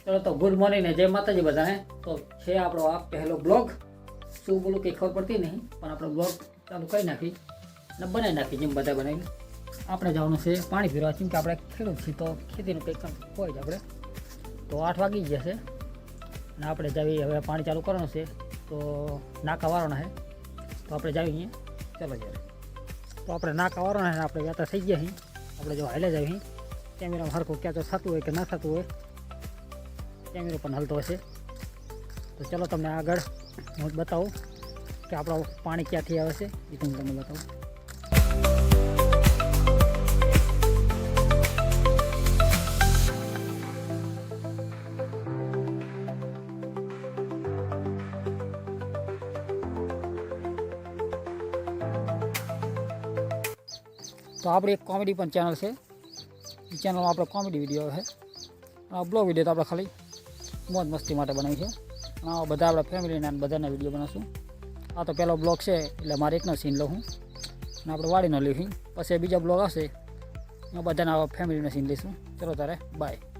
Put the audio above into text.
चलो तो good morning ने जय माता जी बधाने। तो है आपणो आ पहलो ब्लॉग। शू बोलूँ कहीं खबर पड़ती नहीं, पण आपणे ब्लॉग चालू कर नाखी ने बनावी नाखी जेम बधा बनावी। આપણે જવાનું છે પાણી પીવા, કેમ કે આપણે ખેડૂત છીએ તો ખેતીનું કંઈક કામ હોય જ આપણે। તો 8 વાગી ગયા છે અને આપણે જાવી હવે પાણી ચાલુ કરવાનું છે, તો નાકા વાળવાના છે, તો આપણે જાવી અહીંયા ચાલો જ્યારે। તો આપણે નાકા વાળવાના છે, આપણે વ્યાતા થઈ ગયા અહીં, આપણે જો હાલે જાવી કેમેરામાં હરખું ક્યાં તો થતું હોય કે ના થતું હોય, કેમેરો પણ હલતો હશે। તો ચલો તમને આગળ હું બતાવું કે આપણું પાણી ક્યાંથી આવે છે, એ હું તમને બતાવું। तो आपणी एक कॉमेडी पण चैनल है, चैनल में आप कॉमेडी विडियो है, ब्लॉग विडियो तो आप खाली मौज मस्ती माटे बनावी है। बधा अपना फैमिली ने बधाना विडियो बनाशुं। आ तो पहलो ब्लॉग है એટલે मारे एक सीन लઉં હું અને આપણે વાડીનો લઈ પછી બીજા બ્લોગ આવશે, બધાના ફેમિલીનો સીન લઈશું। ચલો તારે બાય।